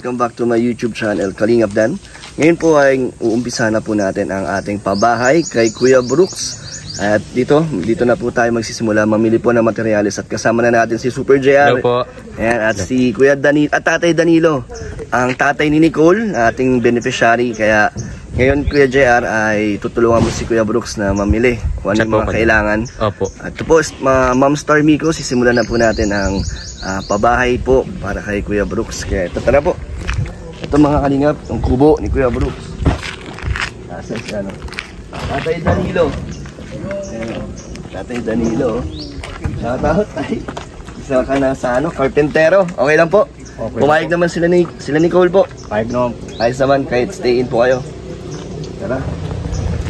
welcome back to my YouTube channel, Kalingap Dan. Ngayon po ay uumpisa na po natin ang ating pabahay kay Kuya Brooks. At dito na po tayo magsisimula mamili po ng materyales at kasama na natin si Super JR. Hello po. Ayan, at si Kuya Danilo at Tatay Danilo, ang tatay ni Nicole, ating beneficiary. Kaya ngayon Kuya JR ay tutulungan mo si Kuya Brooks na mamili kung ano yung mga kailangan. Opo. At ito po, Ma'am Star Miko, sisimulan na po natin ang pabahay po para kay Kuya Brooks. Kaya ito, tara po. Ito mga kalingap, ang kubo ni Kuya Brooks. Nasa siya, no? Tatay Danilo. Tatay Danilo. Shoutout ay. Isa ka na sa karpentero. Okay lang po. Okay. Pumayag naman sila Nicole po. Payag naman. Ayos naman, kahit stay in po kayo. Tara.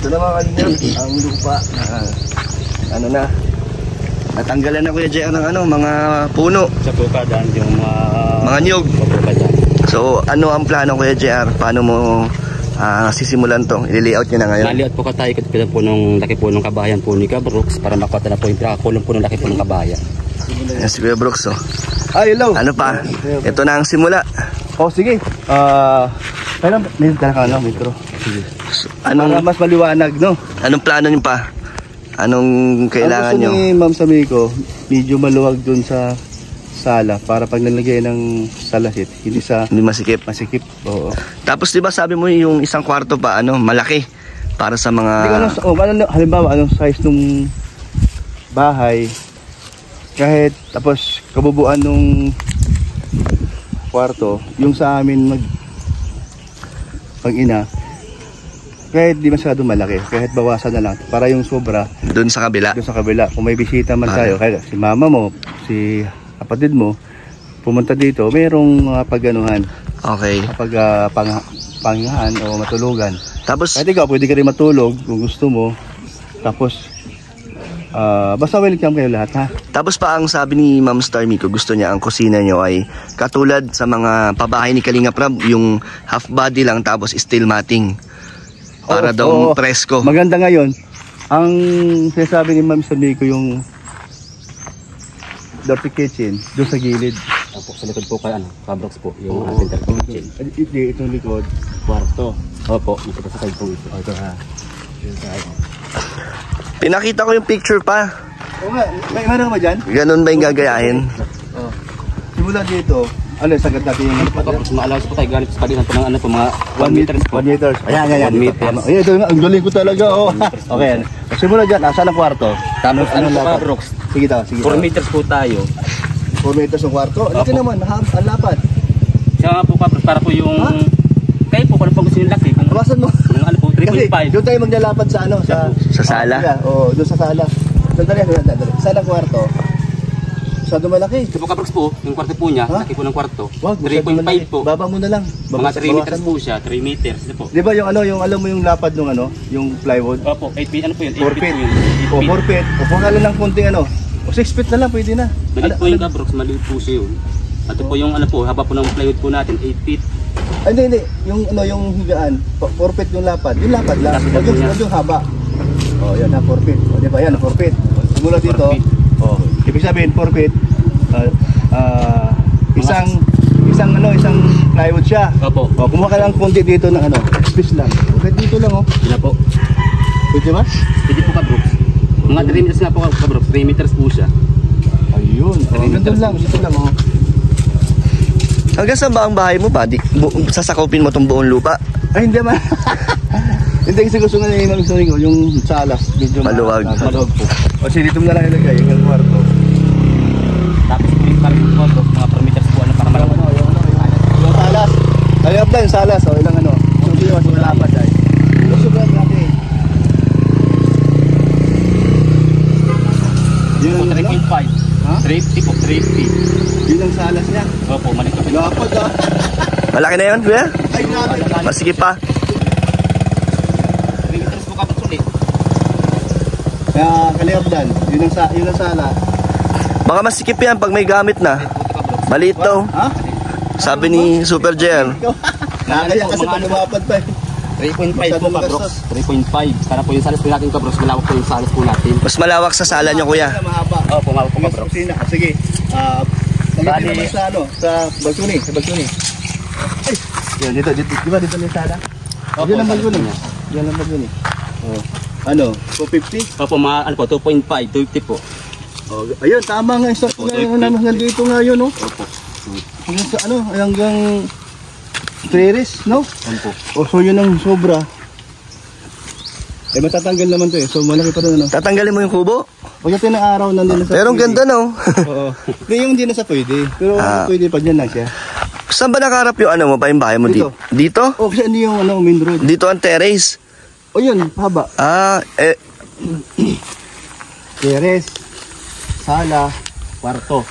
Ito na mga kalingap, ang lupa na natanggalan na Kuya JR ng mga puno. Sa pukadan yung mga niyog. So ano ang plano Kuya JR? Paano mo sisimulan to? I-layout niya na ngayon? Layout po ka tayo kasi po nung laki po ng kabayan po ni Kuya Brooks para makuha na po yung pinakakulong po ng laki po ng kabayan. Yan si Kuya Brooks, oh. Hello. Ano pa? Ito na ang simula. Oh, sige. Pero may dala ka metro. Sige. Anong mas maliwanag, no? Anong plano niyo pa? Anong kailangan niyo? Ang gusto ni Ma'am Samiko, medyo maluwag dun sa sala para pag nalagay ng salasit, hindi masikip. Masikip. Oo. Tapos 'di ba sabi mo yung isang kwarto pa malaki para sa mga halimbawa anong size nung bahay kahit tapos kabubuan nung kwarto, yung sa amin mag-ina kahit di masyado malaki, kahit bawasan na lang para yung sobra doon sa kabila. Kung may bisita man tayo, kaya si mama mo, si kapatid mo pumunta dito, mayroong pagganuhan. Okay. Kapag panghingahan o matulugan. Tapos kahit ikaw pwede ka rin matulog kung gusto mo. Tapos basta welcome kayo lahat, ha. Tapos pa ang sabi ni Ma'am Star Miko, gusto niya ang kusina niyo ay katulad sa mga pabahay ni Kalingap Rab, yung half body lang tapos steel matting. Para daw presko. Maganda ngayon. Ang sinasabi ni Ma'am Samiko yung dirty kitchen doon sa gilid. Opo, sa likod po kay Brooks po, yung ating dirty kitchen. Hindi, itong likod, kwarto. Opo, ito sa side po ito. Ito ha. Pinakita ko yung picture pa. Oo nga, may meron ba dyan? Ganun ba yung gagayahin? Simula dito, sagad natin yung Maalawas po tayo ganit sa palihan po ng mga 1 meters po. 1 meters. Ayan. 1 meters. Ayan, ito ang galing ko talaga. Okay, simula dyan, saan ang kwarto? Tapos pa Brooks? Sige daw, sige. 4 meters po tayo. 4 meters ang kwarto? Ito naman, ang lapad. Siya nga po para po yung kayo po kung gusto yung laki. Kawasan mo. Po, 3.5. Kasi doon tayo maglalapad sa sala. Oo, doon sa sala. Sandali. Sala kwarto. Masyado malaki. Ito po Brooks po, yung kwarto po niya, laki po ng kwarto. 3.5 po. Baba mo na lang. Mga 3 meters po siya, 3 meters. Ito po. Di ba yung alam mo yung lapad ng yung plywood? Opo, 8 feet, po yun? 4 feet. O 4 feet. O kung lang ng konting o 6 feet na lang, pwede na. Maliit po yung Brooks, maliit po siya yun. Ito po yung haba po ng plywood po natin, 8 feet. Ay, hindi. Yung higaan, 4 feet yung lapad. Yung lapad lang. Huwag yung haba. O, yan na, 4 feet. O, di ba, yan, 4 feet. Simula dito, ibig sabihin, 4 feet. Isang plywood siya. Opo. O, kumuha ka lang konti dito ng space lang. Okay, dito lang, Yun na po. Pwede ba? Pwede po Brooks. Mga 3 meters nga po Brooks, 3 meters po siya. Ayun. Dito lang, Hanggang saan ba ang bahay mo pa? Sasakupin mo tong buong lupa? Ay, hindi man. Hindi kasi gusto nga ni Ma'am Samiko yung salas. Medyo maluwag. Maluwag po. O sige, dito mo na lang ilagay yung kwarto. Tapos parang po, mga 4 meters po para malawag. Yung salas. Kalingap na yung salas. O ilang Hindi mas malapad ay. Sobrang laki. Yung 3.5. Ha? 350 po, 350. Yun ang salas niya. Opo, malikot. Lapad Malaki na yun, kuya? Ay, grabe. Masikip pa. 3 meters po kapag ulit. Kaya Kalingap Dan, yun ang sala. Baka masikip yan pag may gamit na. Maliit daw. Ha? Sabi ni Super JR. Nakakaya kasi pag lumapad pa 3.5 po Brooks. 3.5. Para po yung salas po natin Brooks, malawak po yung salas po natin. Mas malawak sa sala niyo, kuya. Mahaba. Opo, mahaba po Brooks. Sige. Lagyan naman sa balcony. Ay! Yan, dito. Di ba dito na yung sala? Opo, Yan naman sala yun po eh. niya. Yan naman yun eh. Oh. Ano? 250? Opo, ano po, 2.5, 250 po. Oh, ayun, tama nga. Isa Opo, nandito nga yun, no? Opo. Hanggang sa ano, hanggang 3 no? Opo. Oh, so yun ang sobra. Eh, matatanggal naman to eh. So, malaki pa rin, ano? Tatanggalin mo yung kubo? Pagdating ng araw, nandun na sa Pero ang pwede. ganda, no? Oo. Hindi, yung hindi na sa pwede. Pero pwede pag yan lang siya. Saan ba nakaharap yung ano mo, pa yung bahay mo? Dito. Dito? Oh, kasi ano yung ano, main road. Dito ang terrace. Oh, yun, haba. Teres, sala, kwarto.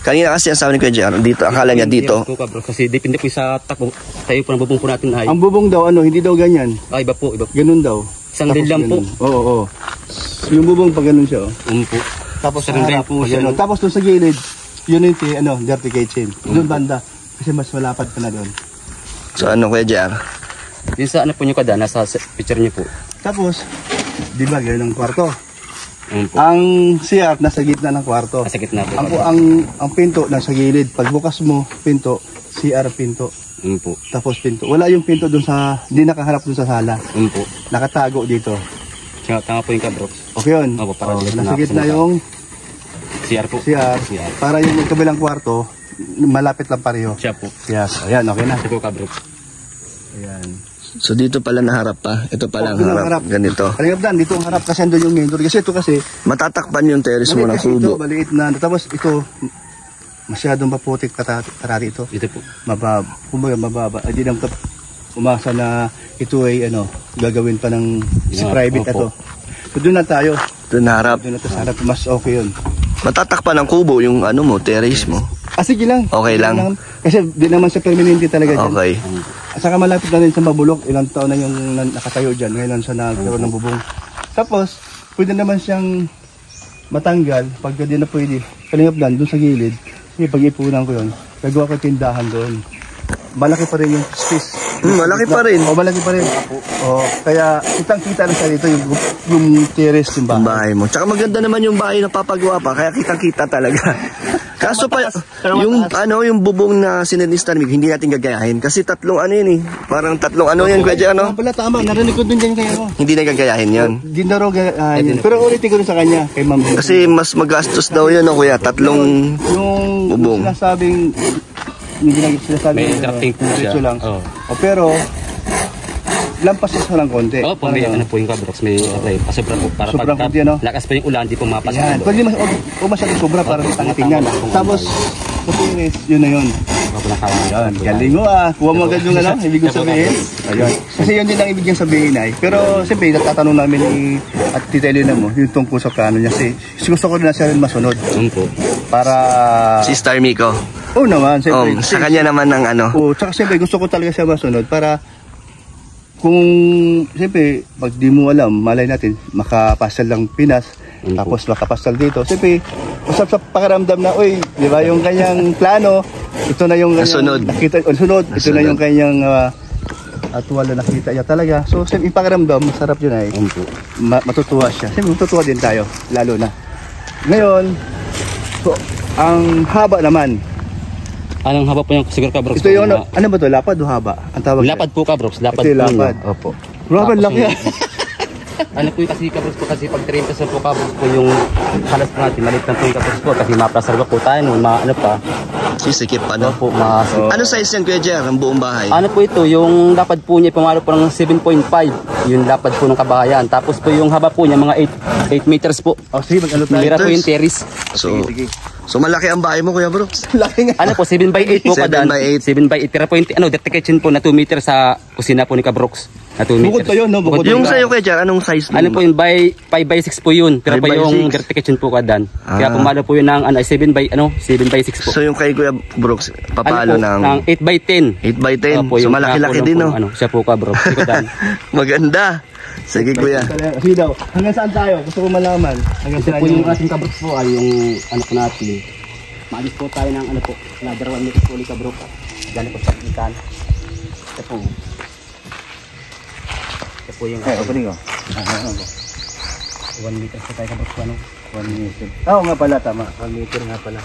Kanina kasi ang sabi ni Kuya JR, dito, akala niya dito. Po, Kabrox, kasi depende po sa takbo. Tayo po ng bubong po natin ay. Ang bubong daw, ano, hindi daw ganyan. Iba po, iba po. Ganun daw. Isang din lang po. Oo. Yung bubong pag ganun siya, oh. Po. Tapos Isang din harap, po pag siya. ganun. Tapos doon sa gilid, yun yung ano, dirty kitchen. Doon banda. Kasi mas malapad ka na doon. So ano Kuya JR? Yung sa ano po nyo kada, nasa picture nyo po. Tapos, di ba, ganyan ang kwarto. Po. Ang CR nasa gitna ng kwarto. Nasa gitna po. Ang pinto nasa gilid. Pag bukas mo, pinto, CR pinto. Po. Tapos pinto. Wala yung pinto doon sa, hindi nakaharap doon sa sala. Po. Nakatago dito. Tama po yung Kabrox. Okay yun. Opo, para dito nasa na- gitna yung CR po. CR. Para yung magkabilang kwarto, malapit lang pareho. Siya po. Yes. Ayan, okay na. Siya po Kabrox. Ayan. So dito pala naharap pa. Ito pala ang Doon ang harap. Ganito. Kalingap dan, dito ang harap kasi andun yung main door. Kasi ito kasi, Matatakpan yung terrace mo ng kasi ito, kubo. maliit na. Tapos ito, masyadong maputik karati ito. Ito po. Mababa. Kumbaga mababa. Hindi naman umasa na ito ay ano, gagawin pa ng si Yeah, private opo. ito. So doon na tayo. Doon harap. Doon na tayo sa harap. Mas okay yun. Matatakpan ng kubo yung ano mo, terrace mo. Sige lang. Okay lang. Kasi di naman sa permanente talaga dyan. Okay. At saka malapit na rin sa Mabulok. Ilang taon na yung nakatayo dyan. Ngayon lang siya nagkaroon ng bubong. Tapos, pwede naman siyang matanggal. Pagka di na pwede. Kalingap lang, doon sa gilid. Sige, pag-ipunan ko yun. Gagawa ko tindahan doon. Malaki pa rin yung space. Malaki pa rin. O, malaki pa rin. O, kaya kitang-kita na siya dito yung terrace yung Yung bahay. bahay mo. Tsaka maganda naman yung bahay na papagawa pa. Kaya kitang-kita talaga. Kaso pa, yung ano, yung bubong na sinilistan, hindi natin gagayahin. Kasi tatlong ano yun eh. Parang tatlong ano yan, Kuya JR, ano? Pala, tama. Narinig ko din dyan kayo. Hindi na gagayahin yun. Di na raw pero ulitin ko rin sa kanya, kay Ma'am. Kasi mas magastos daw yun, no, Kuya. Tatlong yung bubong. sinasabing sinasabing May drafting po siya. diretso lang. Oo. O, pero lampas mo lang konti. Opo, may ano po yung Kabrox. May pasobra po. Para Sobrang pagka kunti, ano? lakas pa yung ulan, di po Yan. mapasok. Pwede o masyadong sobra para sa tingnan. tama. Tapos, Patulis, yun na yun. Opo, nakawa. Yan, galing mo ah. Kuha mo agad yung ano, ibig kong sabihin. Ayun. Kasi yun din ang ibig niyang sabihin ay. Pero siyempre, natatanong namin ni at Tita Elena mo, yung tungkol sa plano niya. Kasi gusto ko na siya rin masunod. Po. Para... si Star Miko. Oo naman, siyempre. Sa kanya naman ng ano. Oo, tsaka siyempre gusto ko talaga siya masunod para kung siyempre pag di mo alam, malay natin makapasal lang Pinas, tapos makapasal dito. Siyempre, usap sa pakiramdam na, uy, di ba yung kanyang plano, ito na yung Nasunod. nakita, sunod, ito na yung kanyang actual na nakita niya talaga. So, siyempre, yung pakiramdam, masarap yun ay. Matutuwa siya. Siyempre, matutuwa din tayo, lalo na. Ngayon, so, ang haba naman. Anong haba po yung siguro Kabrox? Ito yung, ano ba to? Lapad o haba? Ang tawag Lapad po Kabrox. Lapad ito yung po lapad. niya. Opo. Lapad, Tapos laki yung- Ano po yung kasi Kabrox po kasi pag 30 sa po Kabrox po yung halas po natin. Malit lang po yung Kabrox po kasi maplasarga po tayo. Ano pa. Sisikip Ano ano. po Ano size yan, Kuya Jer, ang buong bahay? Ano po ito, yung lapad po niya pumalo po ng 7.5, yung lapad po ng kabahayan. Tapos po yung haba po niya mga 8 meters po. Oh, sige, mag-ano tayo. Mira po meters? yung terrace. So malaki ang bahay mo, Kuya Brooks. Laki nga. Ano po, 7x8 po 7 kadan. by 8. 7x8. Pero po yung dirty kitchen po na 2 meters sa kusina po ni Kabrox. Na 2 Bukod meters. pa yun, no? Bukod Yung pa. sa'yo, Kuya Jer, anong size mo? Ano po yung 5x6 po yun. Pero 5 po by yung 6. dirty kitchen po kadan. Kaya Ah. pumalo po yun ng 7x6 po. So yung kay Kuya Brooks, papalo Ano po, ng 8x10. 8x10. Opo, So yung malaki-laki kakulong din, po, no? Ano, siya po Kabrox. Ikaw Maganda. Sige, Kuya. Sige daw. Hanggang saan tayo? Gusto ko malaman. Hanggang Ito saan po yung ating Kabrox po ay yung ano po natin. Maalis po tayo ng ano po, another 1 meter po ulit Kabrox. Diyan po sa ikan. Ito po. Ito po yung opening ko. 1 meter po tayo Kabrox po ano. 1 meter. Oo nga pala, tama. 1 meter nga pala.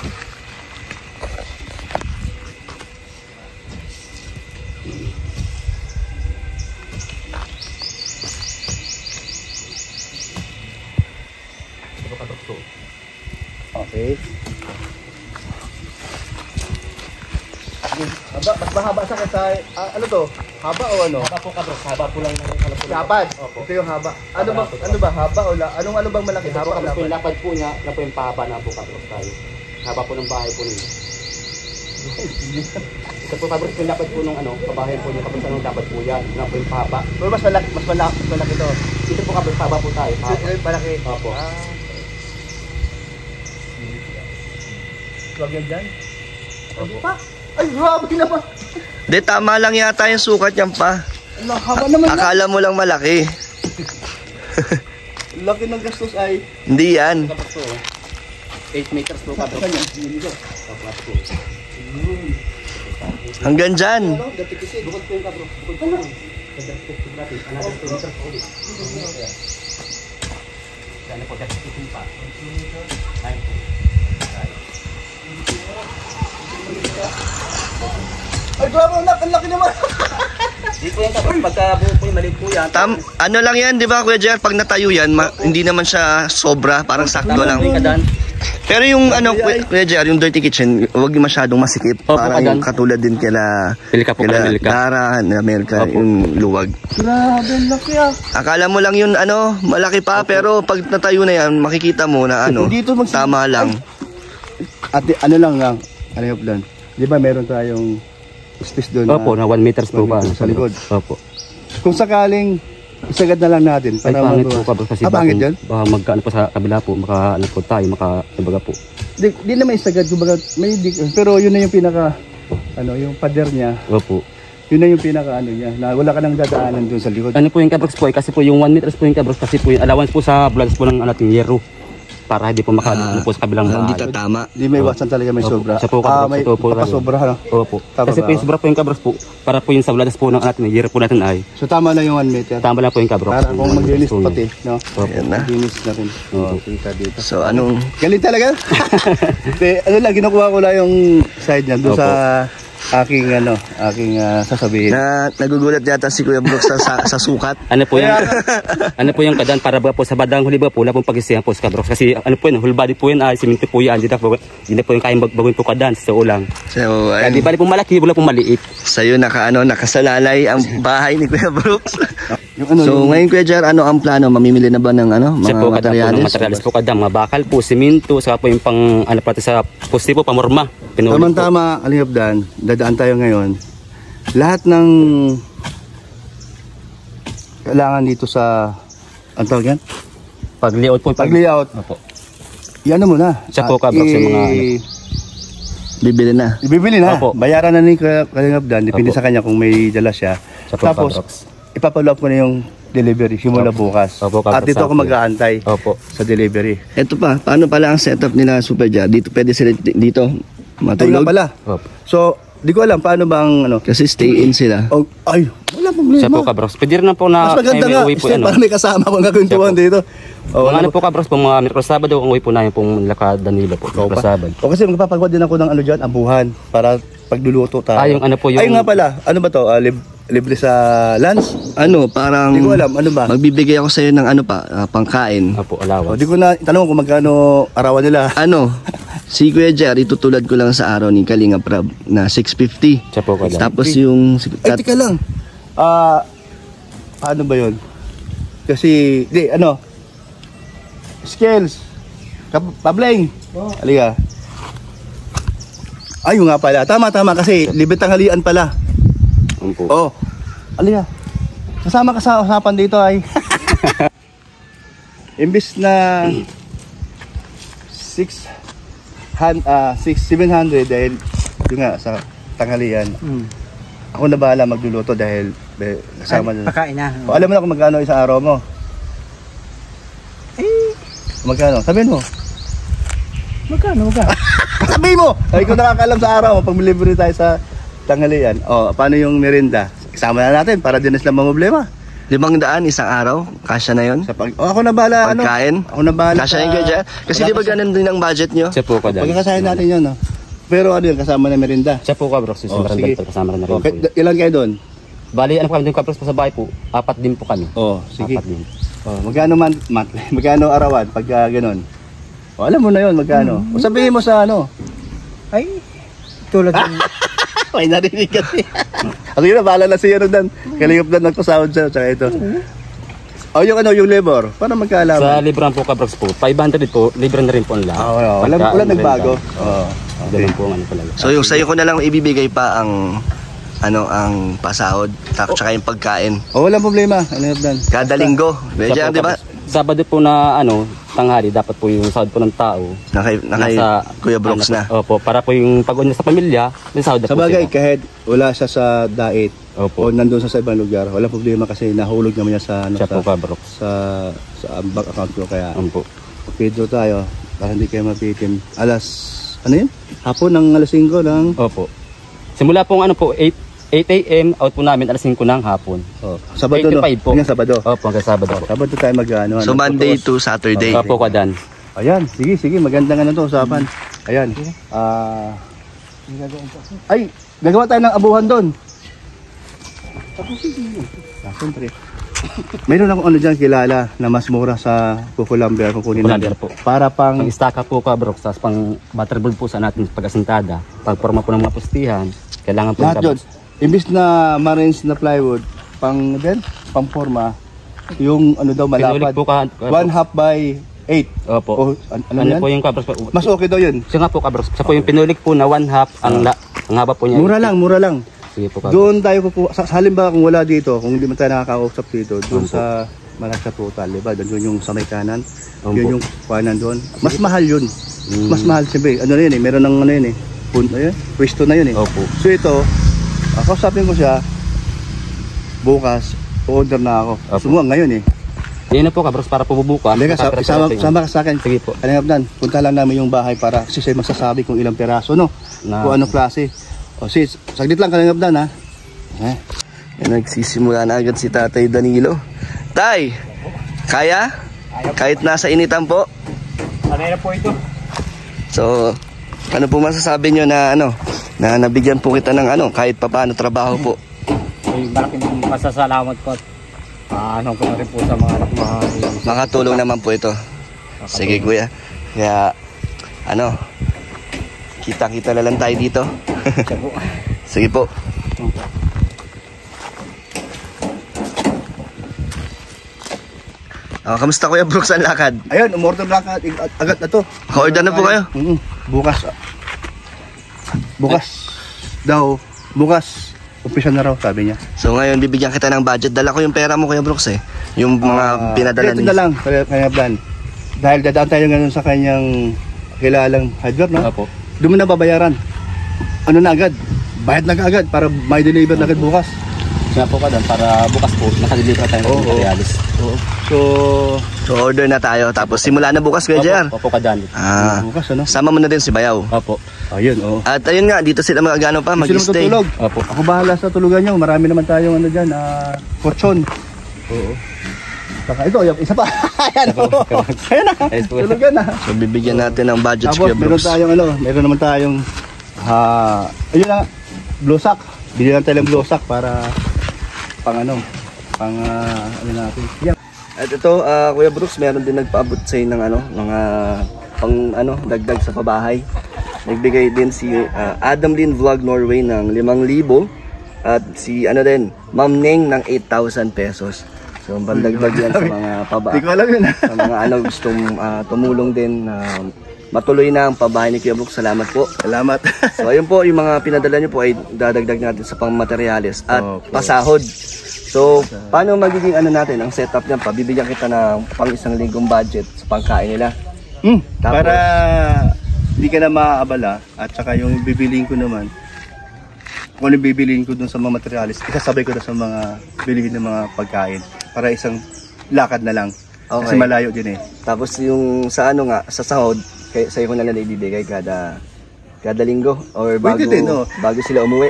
Okay. Haba, mas mahaba sa kaysa, ano to? Haba o ano? Haba po kabros, haba po lang ng ano po. Lapad. Opo. Ito yung haba. Ano ba haba o ano bang malaki? Haba Haba o kabros po yung lapad? lapad po niya, na po yung pahaba na po kabros tayo. Haba po ng bahay po ninyo. Ito po kabros po yung lapad po ng ano, kabahay po niya, kabros anong lapad po yan, na po yung pahaba. Pero mas malaki to. Ito po kabros, haba po tayo. Haba. Ito yung malaki. Opo. Huwag yan dyan. Ano pa? Ay, grabe na pa. Di, tama lang yata yung sukat yan pa. Ang haba naman yan. Akala mo lang malaki. Laki ng gastos ay. Hindi yan. Kabros po, 8 meters po kabros. Kanya. Tapos po. Hanggang dyan. Ano? Dati kasi. Bukod po yung kabros. Bukod po yung natin. Another 2 meters po ulit. Yan po, that's 18 pa. Ayun po. Ay, grabe. Ang laki naman. Di po yan kabros. Pagka buo po yung maliit po yan. Ano lang yan, di ba Kuya Jer? Pag natayo yan, hindi naman siya sobra. Parang sakto lang. Kadan. Pero yung Kuya Jer, yung dirty kitchen, huwag masyadong masikip. Opo, Parang kadan. yung katulad din kila Pilika po, Pilika. Dara, Amerika, Opo. yung luwag. Grabe, ang laki ah. Akala mo lang yun, malaki pa, pero pag natayo na yan, makikita mo na Dito tama lang. At ano lang, ano yung plan? Di ba meron tayong space doon Opo, na 1 meters po ba? sa likod. Opo. Kung sakaling isagad na lang natin Ay, para pangit po kabros kasi pangit yun? baka magkaano po sa kabila po, maka ano po tayo, maka po. Di naman isagad, kumbaga may pero yun na yung pinaka yung pader niya. Opo. Yun na yung pinaka niya, na wala ka nang dadaanan doon sa likod. Ano po yung kabros po, kasi po yung 1 meters po yung kabros kasi po yung allowance po sa vlogs po ng ating yero. Para hindi po makaano po sa kabilang Hindi bahay. tatama. Di may iwasan talaga may Opo. sobra. Siya po kabros, may ito po, papasobra, no? Opo. Tama Kasi ba po yung sobra po yung kabros po, para po yung sa vlogs po ng ating yero po natin ay, So tama lang yung 1 meter. tama lang po yung kabros. Para kung maglinis Po yun. pati, no? Opo. Ayan na. Maglinis na rin. Kita dito. So, anong... Galing talaga. Ano lang, kinukuha ko lang yung side niya doon Opo. sa aking sasabihin. Nagugulat yata si Kuya Brooks sa sukat. Ano po yung ano po yung kadan para ba po sa badang huli ba po wala pong pag-isihan po sa kabros kasi ano po yun whole body po yun ay simento po yan hindi na po yung kayang baguhin po kadan sa ulang. So, Kaya di bali po malaki wala pong maliit. sa'yo nakasalalay ang bahay ni Kuya Brooks. Yung So, ngayon Kuya Jer, ano ang plano? Mamimili na ba ng Siya mga po kada po ng materyales? materials po kada mga bakal po simento saka po yung pang ano pati sa poste po pamorma. Pinulit po. Tama-tama, Alingapdan, dadaan tayo ngayon. Lahat ng kailangan dito sa, ang tawag yan? Pag-layout po Pag-layout. Opo. Yan mo na. Siya po kabros yung mga ano. Bibili na. Ibibili na. Opo. Bayaran na ni Kalingapdan. Depende Opo. sa kanya kung may dala siya. Siya po Tapos, kabros. ipapalop ko na yung delivery simula bukas. Opo, At dito ako opo. mag-aantay Opo. sa delivery. Ito pa, paano pala ang setup nila Super Jer? Dito pwede sila dito Ay nga matulog? pala. Opo. So, di ko alam paano bang Kasi stay in sila. ay, wala problema. Siya po kabros. Pwede rin na po na Mas maganda may nga. uwi po Stay, ano. para may kasama kong kagwentuhan Siya po. dito. Mga ano po kabros po mga Miyerkules Sabado ang uwi po namin pong Laka Danilo po. Miyerkules Sabado. O kasi magpapagawa din ako ng dyan, ambuhan, para pagluluto tayo. Yung ano po yung... Ay nga pala, ano ba to? Libre sa lunch? Parang Di ko alam, ano ba? magbibigay ako sa'yo ng pangkain. Opo, O, allowance. di ko na tanong kung magkano arawan nila. Si Kuya Jer, itutulad ko lang sa araw ni Kalinga Prab na 650. Siya po kada. Tapos yung... Ay, tika lang. Paano ba yun? Kasi, skills. Pabling. Halika. Ay, nga pala. Tama, kasi libre tanghalian pala. Opo. Oh. Halika. Kasama ka sa usapan dito ay. Imbis na 700 dahil yun nga sa tanghalian. Ako na bahala magluluto dahil kasama na. Pakain na. O, alam mo na kung magkano isang araw mo? Magkano? Sabihin mo. Magkano? Sabihin mo! Ay, kung nakakaalam sa araw mo, pag libre tayo sa tanghalian. O, paano yung merienda? Isama na natin para din sila problema. 500 isang araw? Kasya na yun? Ako na bahala. Pagkain? Ako na bahala. Kasya yun Kuya Jer? Kasi di ba ganun din ang budget nyo? Siya po kada. Pagkakasahin natin yun, no? Pero ano yun, kasama na merinda. Siya po Kabrox, yung sige. Merendal kasama na rin po. Okay, ilan kayo doon? Bali, ano po kami doon Kabrox po sa bahay po, 4 din po kami. Sige. 4 din. Magkano magkano arawan pag ganun? Alam mo na yun, magkano. O sabihin mo sa ano. Ay, tulad ng... May narinig kasi. Sige na, bahala na siya Dan. Kalingap Dan nagpasahod siya, tsaka ito. O yung ano, yung labor, para magkaalaman. Sa librang po Kabrox po, 500 po, libre na rin po ang lahat. Wala nagbago. Ganun po ang ano talaga. So yung sa'yo ko na lang ibibigay pa ang ang pasahod tsaka yung pagkain. Walang problema. Kalingap Dan. Kada linggo. Medyo di ba? Sabado po na tanghali, dapat po yung sahod po ng tao. Nakay Kuya Brooks na. Opo, para po yung pag-uwi sa pamilya, may sahod na po Sabagay, siya. kahit wala siya sa diet o Opo. nandun sa ibang lugar, walang problema kasi nahulog naman niya sa Siya po Kabrox. sa bank account ko. Kaya Opo. Pedro tayo para hindi kayo mapitin. Ano yun? Hapon ng alas 5 ng... Opo. Simula pong 8 a.m. out po namin alas 5 ng hapon. Sabado 85 po. Hanggang Sabado. Opo, hanggang Sabado po. Sabado tayo mag-ano. So Monday to Saturday. Opo, Kadan. Ayan, sige, magandang ano to, usapan. Ayan. Ay, gagawa tayo ng abuhan doon. Siyempre. Mayroon akong ano dyan kilala na mas mura sa Kukulamber kung kunin Kukulamber po. Para pang Pang istaka po Kabrox, tapos pang butterball po sa natin pag-asintada. Pag-forma po ng mga pustihan, kailangan po lahat yun. Imbis na marines na plywood, pang forma, yung ano daw malapad. Po 1/2 by 8. Opo. Ano Ano yan? po yung Kabrox? Mas okay daw yun. Siya nga po Kabrox. Siya po yung pinulik po na 1/2 ang haba po niya. Mura lang. Sige po Kabrox. Doon tayo kukuha. Sa halimbawa kung wala dito, kung hindi man tayo nakakausap dito, doon sa Malasa Total, diba? Doon yung sa may kanan. Yun yung kuhanan doon. Mas mahal yun. Mas mahal siyempre. Ano na yun eh, meron ng ano yun eh. Pwesto na yun eh. Opo. So ito, kausapin ko siya, bukas, order na ako. Sumuha ngayon eh. Yun na po Kabrox, para po bubukas. Sama ka sa akin. Sige po. Kalingap Dan, punta lang namin yung bahay para kasi siya magsasabi kung ilang peraso, no? Kung anong klase. Sis, saglit lang Kalingap Dan, ha? Nagsisimula na agad si Tatay Danilo. Tay, kaya? Kahit nasa initan po? Sanay na po ito. So, ano po masasabi nyo na na nabigyan po kita ng kahit papaano trabaho po? Ay, malaking pasasalamat ko. Ano ko na rin po sa mga anak Makatulong naman po ito. Sige kuya. Kaya kita-kita na lang tayo dito. Sige po. Kamusta Kuya Brooks ang lakad? Ayun, umorder lang agad na to. Order na po kayo? Bukas. Bukas. Umpisa na raw, sabi niya. So ngayon bibigyan kita ng budget. Dala ko yung pera mo Kuya Brooks eh. Yung mga pinadala ito na lang, kaya plan. Dahil dadaan tayo ngayon sa kanyang kilalang hardware, no? Opo. Doon mo na babayaran. Ano na agad? Bayad na agad para may deliver na agad bukas. Siya po Kadan, para bukas po, nakadeliver tayo ng materialis. So order na tayo. Tapos simula na bukas Kuya JR. Opo Kadan. bukas, ano? Sama mo na din si Bayaw. Opo. Ayun, At ayun nga, dito sila magagano pa, Sino mag-stay. matutulog? Opo. Ako bahala sa tulugan nyo. Marami naman tayong ano dyan, portion. Oo. Saka ito, yung isa pa. Ayan, ayan na. Tulugan na. So bibigyan natin ng budget Tapos Kuya meron Brooks. tayong meron naman tayong ayun na, blue sack. Bili lang tayo ng blue sack para pang ano natin. Yan. At ito, Kuya Brooks, meron din nagpaabot sa'yo ng mga pang dagdag sa pabahay. Nagbigay din si Adam Lin Vlog Norway ng 5,000 at si Ma'am Neng ng 8,000 pesos. So bandagdag yan sa mga Hindi ko alam yun. sa mga gustong tumulong din na matuloy na ang pabahay ni Kuya Brooks. Salamat po. Salamat. So ayun po, yung mga pinadala nyo po ay dadagdag natin sa pang-materialis at pasahod. So paano magiging natin ang setup niyan? Pabibigyan kita ng pang 1 linggong budget sa pangkain nila. Tapos, para hindi ka na maaabala at saka yung bibiliin ko naman, kung ano bibiliin ko dun sa mga materialis, isasabay ko na sa mga bilihin ng mga pagkain para isang lakad na lang. Okay. Kasi malayo din eh. Tapos yung sa sa sahod, sa'yo ko na lang ibibigay kada linggo or bago, Pwede din, bago sila umuwi.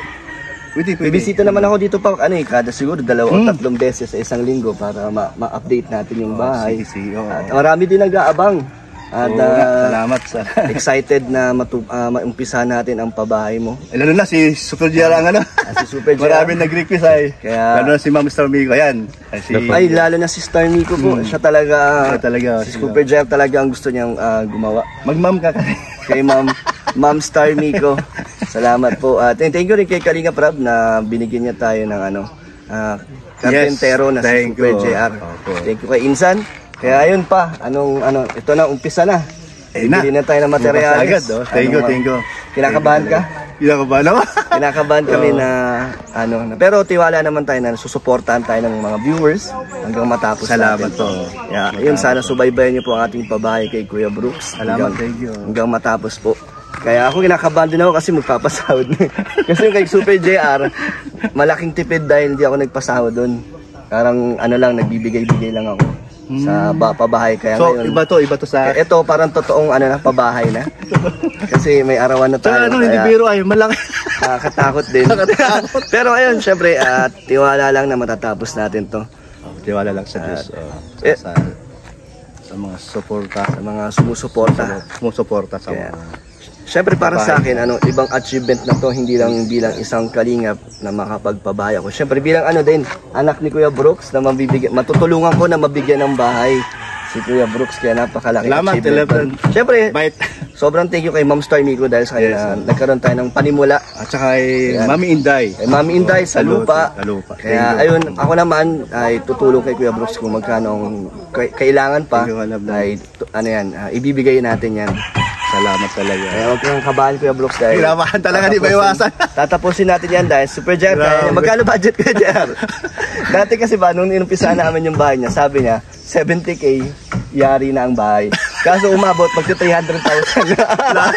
Pwede. Bibisita naman ako dito pa kada siguro 2 o 3 beses sa isang linggo para ma-update natin yung bahay. Sige. At marami din nag-aabang At Salamat sa... excited na maumpisa natin ang pabahay mo. Lalo na si Super JR ang ano. Si Super JR. Maraming nag-request ay. Kaya- Lalo na si Ma'am Star Mico. Ayan. Ay, lalo na si Star Nico po. Siya talaga, Siya talaga, si Super Jeff talaga ang gusto niyang gumawa. Mag-ma'am ka. Kay Ma'am Star Nico. Salamat po. At thank you rin kay Kalinga Prab na binigyan niya tayo ng karpentero na si thank Super you. JR. Opo. Thank you kay Insan. Kaya ayun pa, ito na, umpisa na. Bili na tayo ng materyales. Agad, oh. Thank you. Kinakabahan ka? Kinakabahan ako. Kinakabahan kami na pero tiwala naman tayo na susuportahan tayo ng mga viewers hanggang matapos Salamat natin. po. Yeah, yun, sana subaybayan niyo po ang ating pabahay kay Kuya Brooks. Salamat, thank you. Hanggang matapos po. Kaya ako kinakabahan din ako kasi magpapasahod na. Kasi yung kay Super JR, malaking tipid dahil hindi ako nagpasahod doon. Parang nagbibigay-bigay lang ako sa pabahay. Kaya So, ngayon, iba to sa... ito parang totoong pabahay na. Kasi may arawan na tayo. hindi Kaya biro ay malaki. nakakatakot din. Pero ayun, syempre, tiwala lang na matatapos natin to. Tiwala lang sa Diyos. Sa mga suporta. Sa mga sumusuporta. Sumusuporta sa Kaya, mga... syempre para sa akin, ibang achievement na to, hindi lang bilang isang kalingap na makapagpabahay ako. Syempre bilang din, anak ni Kuya Brooks na matutulungan ko na mabigyan ng bahay si Kuya Brooks, kaya napakalaking Salamat, achievement. Syempre, Bait. sobrang thank you kay Ma'am Star Mico dahil sa kanya nagkaroon tayo ng panimula. At saka kay Mami Inday. Kay Mami Inday sa lupa. Sa lupa. Kaya ayun, ako naman ay tutulong kay Kuya Brooks kung magkano ang kailangan pa. Ay ibibigay natin yan. Salamat talaga. Kaya huwag kang kabahan, Kuya Brooks, dahil Kailangan talaga, di ba iwasan? tatapusin natin yan dahil Super JR. Magkano budget, Kuya JR? Dati kasi nung inumpisahan namin yung bahay niya, sabi niya, 70K, yari na ang bahay. Kaso umabot, magti 300,000 na.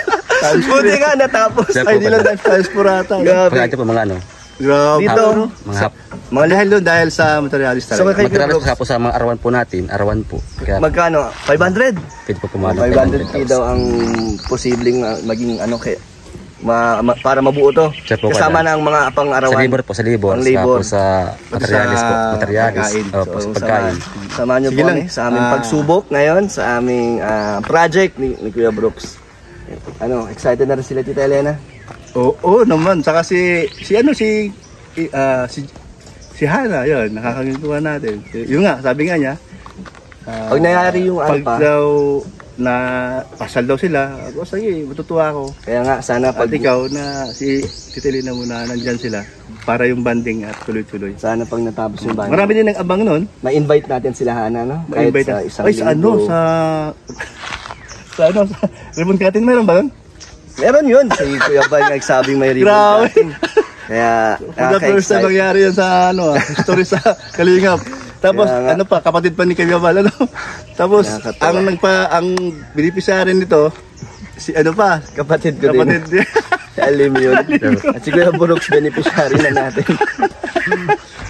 Buti nga natapos. Ay, di lang times po rata. Grabe. Pagkakita po mga Grabe. Dito, mga Dahil sa materialis so talaga. kay Kuya materialis Brooks, po sa mga arawan po natin, arawan po. Kaya magkano? 500? pwede po pumalo. 500K daw ang posibleng maging para mabuo to. Siya po Kasama kada. na ang mga Sa pang-arawan. labor po, sa labor. Ang labor. Sa materialis po. Materialis. pagkain. Opo, sa pagkain. Samahan niyo Sige po lang. sa aming pagsubok ngayon, sa aming project ni Kuya Brooks. Excited na rin sila, Tita Elena? Oo naman. Saka si Hana, yun, nakakagintuan natin. Yun nga, sabi nga niya, Pag nangyari yung pag daw na pasal daw sila, sige, matutuwa ako. Kaya nga, sana At pag ikaw na si Titilina muna, nandyan sila para yung banding at tuloy-tuloy. sana pag natapos yung bahay. Marami din ang abang nun. Ma-invite natin sila, Hana, no? Kahit Ma-invite sa na- isang Ay, sa linggo. sa ribbon cutting meron ba yun? Meron yun. Si Kuya Bay nagsabing may ribbon Grabe. cutting. Kaya, For the first time nangyari yan sa story sa Kalingap. Tapos Kaya nga. kapatid pa ni Kuya Bal, Tapos Nakakatawa. ang beneficiary nito si kapatid ko kapatid din. Si Alim yun. At si Kuya Brooks, beneficiary na natin.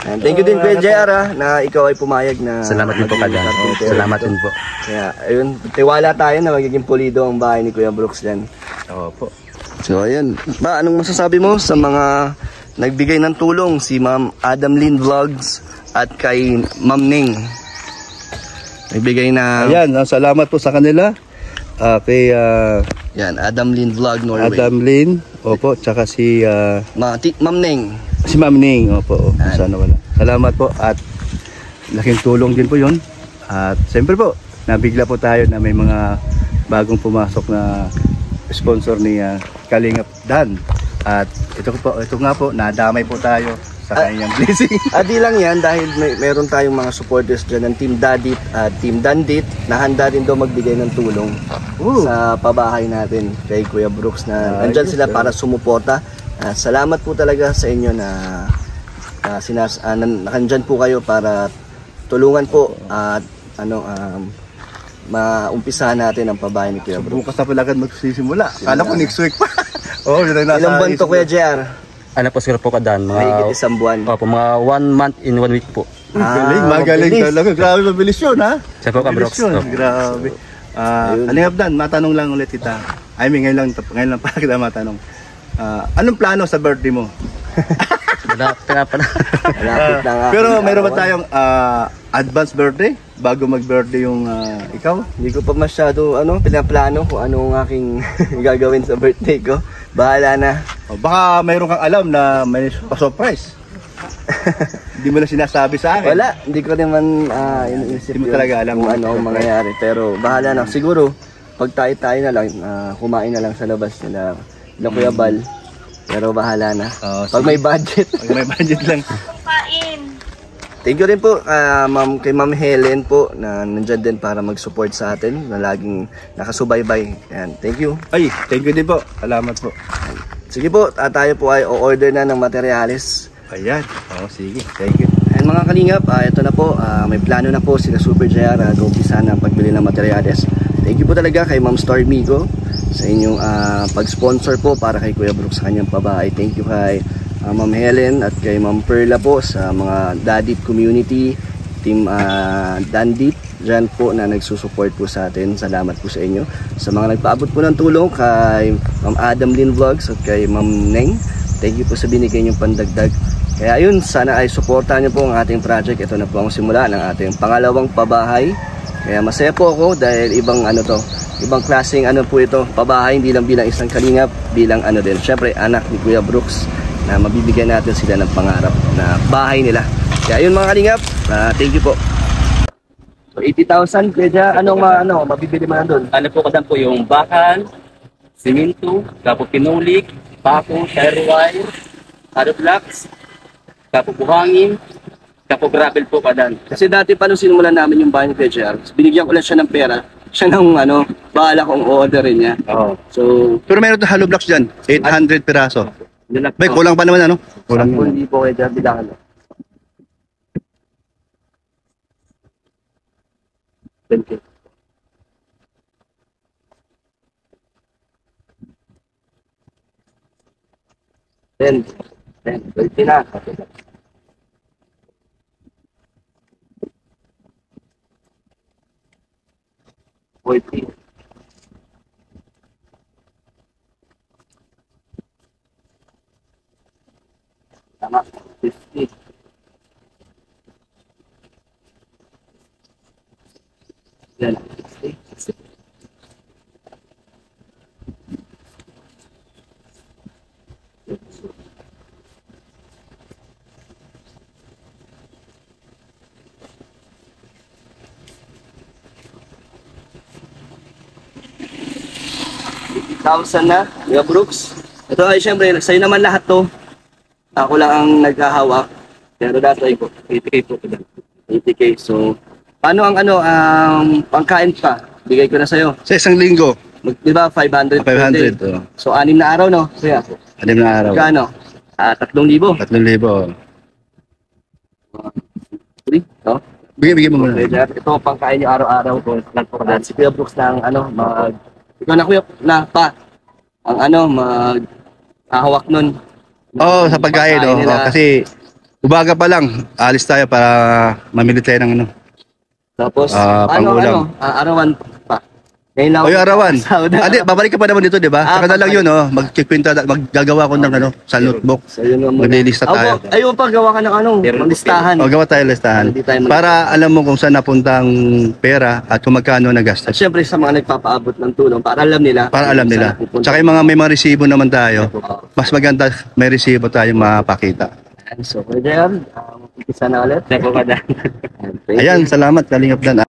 And thank you din, Kuya JR, na ikaw ay pumayag na Salamat din po maging kada. carpenter. Salamat din po. Kaya, ayun, tiwala tayo na magiging pulido ang bahay ni Kuya Brooks dyan. Opo. So, ayun. Anong masasabi mo sa mga nagbigay ng tulong? Si Ma'am Adam Lynn Vlogs at kay Ma'am Ning. Nagbigay na... Ayan, salamat po sa kanila. Kay Yan, Adam Lynn Vlog Norway. Adam Lin, opo, tsaka si Ma'am Ning. si Ma'am Ning, opo. Sana wala. Salamat po at laking tulong din po 'yon. At siyempre po, nabigla po tayo na may mga bagong pumasok na sponsor ni Kalingap Dan. At ito nga po, nadamay po tayo sa kanyang blessing. Di lang yan dahil meron tayong mga supporters dyan ng Team Dadit at Team Dandit na handa din daw magbigay ng tulong sa pabahay natin kay Kuya Brooks na nandyan sila para sumuporta. Salamat po talaga sa inyo na nakandyan po kayo para tulungan po at maumpisahan natin ang pabahay ni Kuya Brooks. Bukas na pala agad magsisimula. Kala ko next week pa. Yun ang nasa Ilang buwan to, Kuya JR? Ano po siguro po kadan? Mahigit isang buwan. Opo, mga 1 month in 1 week po. Magaling mabilis. talaga. Grabe, mabilis yun, ha? Siya po ka, Mabilis Brooks. yun. Opo. Grabe. Kalingap Dan, matanong lang ulit kita. I mean, ngayon lang pa kita matanong. Anong plano sa birthday mo? Malapit nga pala. Malapit na nga. Pero meron ba tayong advance birthday bago mag-birthday yung ikaw. Hindi ko pa masyado pinaplano kung ano ang aking gagawin sa birthday ko. Bahala na. O, baka mayroon kang alam na may pa-surprise. Hindi mo na sinasabi sa akin. Wala, hindi ko naman iniisip Hindi mo yun talaga alam kung kung ano ano ang mangyayari. Pero bahala na. Siguro, pag tayo na lang, kumain na lang sa labas nila Kuya Bal. Pero bahala na. Pag may budget. Pag may budget lang. Thank you rin po kay Ma'am Helen po na nandyan din para mag-support sa atin na laging nakasubaybay. Ayan, thank you. Ay, thank you din po. Salamat po. Sige po, tayo po ay o-order na ng materyales. Ayan. Sige. Thank you. And mga kalingap, ito na po, may plano na po sila Super JR at umpisa na ang pagbili ng materyales. Thank you po talaga kay Ma'am Star Migo sa inyong pag-sponsor po para kay Kuya Brooks sa kanyang pabahay. Thank you kay Ma'am Helen at kay Ma'am Perla po sa mga Dadip community, Team Dandip dyan po na nagsusupport po sa atin. Salamat po sa inyo. Sa mga nagpaabot po ng tulong kay Ma'am Adam Lin Vlogs at kay Ma'am Neng, thank you po sa binigay niyong pandagdag. Kaya ayun, sana ay suportahan niyo po ang ating project. Ito na po ang simula ng ating pangalawang pabahay. Kaya masaya po ako dahil ibang ibang klaseng po ito, pabahay, hindi lang bilang isang kalingap, bilang din, syempre anak ni Kuya Brooks na mabibigyan natin sila ng pangarap na bahay nila. Kaya ayun mga kalingap, thank you po. So 80,000, kaya mabibili mo na doon? Ano po kadan po yung bakal, simento, tapos pinulik, pako, tire wire, hollow blocks, tapos buhangin, tapos gravel po kadan. Kasi dati pa nung sinulan namin yung bahay ni Kuya, binigyan ko lang siya ng pera. Siya nang bahala kung orderin niya. Oo. So, Pero meron na hollow blocks dyan. 800 piraso. Bay, kulang pa naman Kulang kung hindi po kaya bilangan. Thank you. Then, 20 na. Waiting. Tama, 50. Yan, 60. $1,000 na, Kuya Brooks. Ito ay syempre, sa'yo naman lahat to. Ako lang ang nagkahawak. Pero dati ko, 80K po. 80K. So, paano ang pangkain pa? Bigay ko na sa'yo. Sa isang linggo. Di ba, 500 per day. 500. Oh. So, 6 na araw, no? Kaya, 6 na araw. kano? 3,000. 3,000. 3, no? Bigyan mo muna. Kaya, ito ang pangkain niyo araw-araw. At si Kuya Brooks ng ikaw na Kuya, hawak nun. Sa pagkain. nila. Kasi umaga pa lang, alis tayo para mamili tayo ng Tapos, pangulam. arawan pa. Ngayon lang O yung arawan. sahod na. Babalik ka pa naman dito, di ba? Saka na lang yun, maggagawa ko ng sa notebook. So, yun ang Maglilista tayo. Ayun pa, gawa ka ng listahan. Gawa tayo listahan. Hindi tayo Para alam mo kung saan napunta ang pera at kung magkano At nagastos. syempre sa mga nagpapaabot ng tulong, para alam nila. Para alam kung nila. saan pupunta. Tsaka yung may mga resibo naman tayo. Mas maganda may resibo tayong mapakita. So, kaya dyan, umpisa na ulit. Tapos kadan. Thank you. Ayan, salamat. Kalingap Dan.